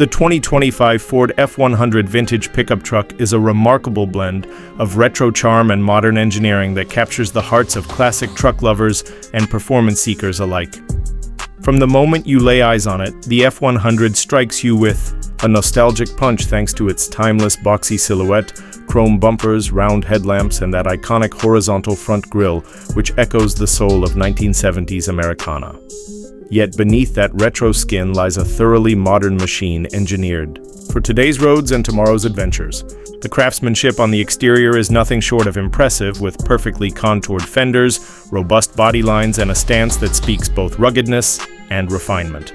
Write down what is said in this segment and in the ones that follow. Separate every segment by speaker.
Speaker 1: The 2025 Ford F-100 vintage pickup truck is a remarkable blend of retro charm and modern engineering that captures the hearts of classic truck lovers and performance seekers alike. From the moment you lay eyes on it, the F-100 strikes you with a nostalgic punch thanks to its timeless boxy silhouette, chrome bumpers, round headlamps, and that iconic horizontal front grille, which echoes the soul of 1970s Americana. Yet beneath that retro skin lies a thoroughly modern machine engineered for today's roads and tomorrow's adventures. The craftsmanship on the exterior is nothing short of impressive, with perfectly contoured fenders, robust body lines, and a stance that speaks both ruggedness and refinement.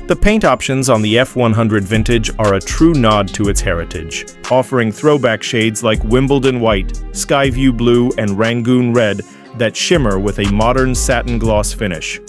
Speaker 1: The paint options on the F-100 Vintage are a true nod to its heritage, offering throwback shades like Wimbledon White, Skyview Blue, and Rangoon Red that shimmer with a modern satin gloss finish.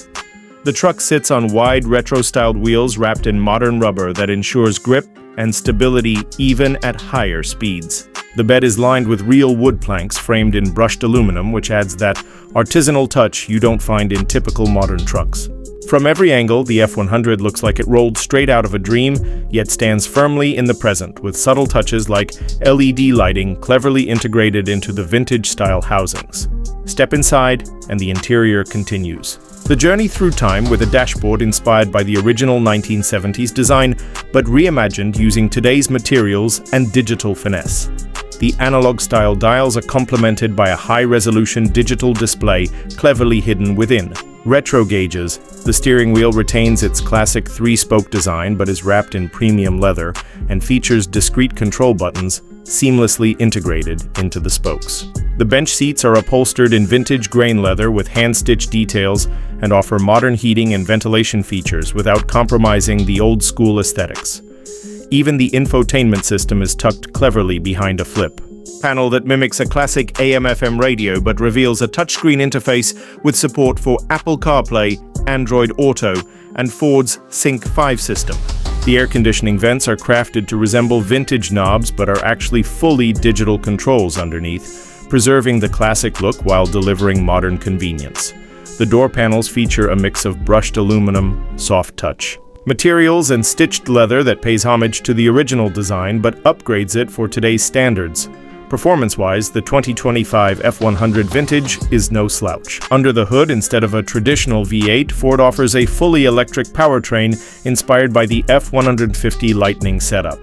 Speaker 1: The truck sits on wide retro-styled wheels wrapped in modern rubber that ensures grip and stability even at higher speeds. The bed is lined with real wood planks framed in brushed aluminum, which adds that artisanal touch you don't find in typical modern trucks. From every angle, the F-100 looks like it rolled straight out of a dream, yet stands firmly in the present, with subtle touches like LED lighting cleverly integrated into the vintage-style housings. Step inside, and the interior continues. The journey through time with a dashboard inspired by the original 1970s design, but reimagined using today's materials and digital finesse. The analog-style dials are complemented by a high-resolution digital display cleverly hidden within. Retro gauges. The steering wheel retains its classic three-spoke design but is wrapped in premium leather and features discrete control buttons seamlessly integrated into the spokes. The bench seats are upholstered in vintage grain leather with hand-stitched details and offer modern heating and ventilation features without compromising the old-school aesthetics. Even the infotainment system is tucked cleverly behind a flip panel that mimics a classic AM/FM radio but reveals a touchscreen interface with support for Apple CarPlay, Android Auto, and Ford's Sync 5 system. The air conditioning vents are crafted to resemble vintage knobs but are actually fully digital controls underneath, preserving the classic look while delivering modern convenience. The door panels feature a mix of brushed aluminum, soft touch materials, and stitched leather that pays homage to the original design but upgrades it for today's standards. Performance-wise, the 2025 F-100 Vintage is no slouch. Under the hood, instead of a traditional V8, Ford offers a fully electric powertrain inspired by the F-150 Lightning setup.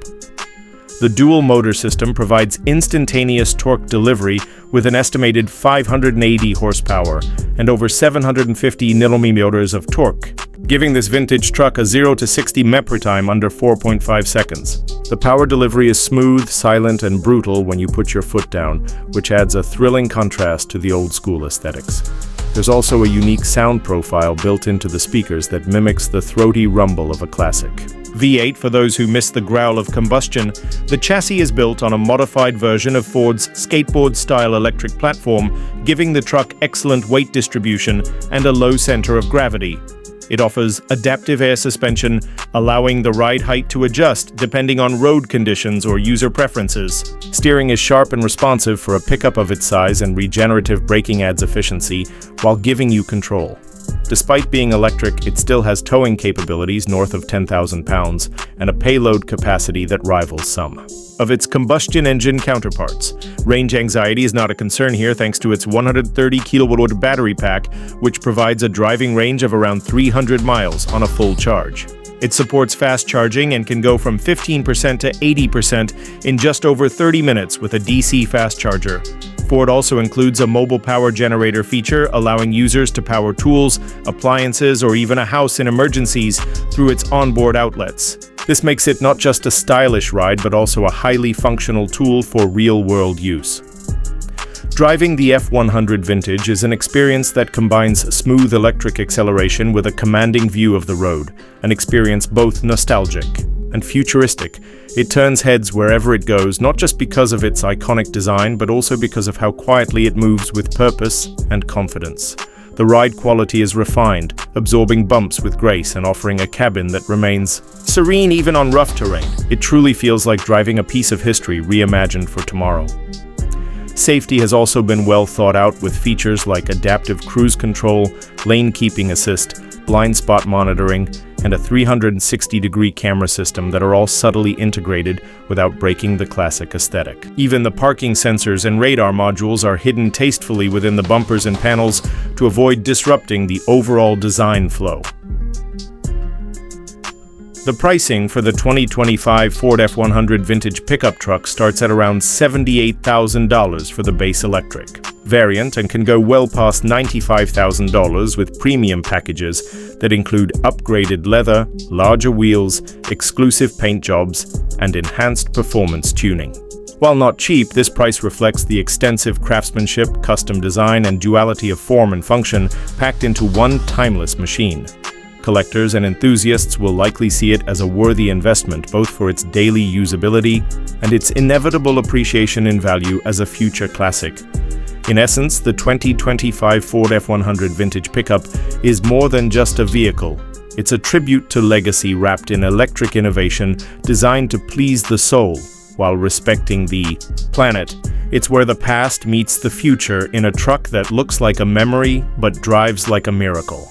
Speaker 1: The dual motor system provides instantaneous torque delivery with an estimated 580 horsepower and over 750 Nm of torque, giving this vintage truck a 0 to 60 mph time under 4.5 seconds. The power delivery is smooth, silent, and brutal when you put your foot down, which adds a thrilling contrast to the old-school aesthetics. There's also a unique sound profile built into the speakers that mimics the throaty rumble of a classic V8. For those who miss the growl of combustion, the chassis is built on a modified version of Ford's skateboard-style electric platform, giving the truck excellent weight distribution and a low center of gravity. It offers adaptive air suspension, allowing the ride height to adjust depending on road conditions or user preferences. Steering is sharp and responsive for a pickup of its size, and regenerative braking adds efficiency while giving you control. Despite being electric, it still has towing capabilities north of 10,000 pounds and a payload capacity that rivals some of its combustion engine counterparts. Range anxiety is not a concern here thanks to its 130 kWh battery pack, which provides a driving range of around 300 miles on a full charge. It supports fast charging and can go from 15% to 80% in just over 30 minutes with a DC fast charger. Ford also includes a mobile power generator feature, allowing users to power tools, appliances, or even a house in emergencies through its onboard outlets. This makes it not just a stylish ride, but also a highly functional tool for real-world use. Driving the F-100 Vintage is an experience that combines smooth electric acceleration with a commanding view of the road, an experience both nostalgic and futuristic. It turns heads wherever it goes, not just because of its iconic design, but also because of how quietly it moves with purpose and confidence. The ride quality is refined, absorbing bumps with grace and offering a cabin that remains serene even on rough terrain. It truly feels like driving a piece of history reimagined for tomorrow. Safety has also been well thought out with features like adaptive cruise control, lane keeping assist, blind spot monitoring, and a 360-degree camera system that are all subtly integrated without breaking the classic aesthetic. Even the parking sensors and radar modules are hidden tastefully within the bumpers and panels to avoid disrupting the overall design flow. The pricing for the 2025 Ford F-100 vintage pickup truck starts at around $78,000 for the base electric variant and can go well past $95,000 with premium packages that include upgraded leather, larger wheels, exclusive paint jobs, and enhanced performance tuning. While not cheap, this price reflects the extensive craftsmanship, custom design, and duality of form and function packed into one timeless machine. Collectors and enthusiasts will likely see it as a worthy investment both for its daily usability and its inevitable appreciation in value as a future classic. In essence, the 2025 Ford F-100 vintage pickup is more than just a vehicle. It's a tribute to legacy wrapped in electric innovation designed to please the soul while respecting the planet. It's where the past meets the future in a truck that looks like a memory but drives like a miracle.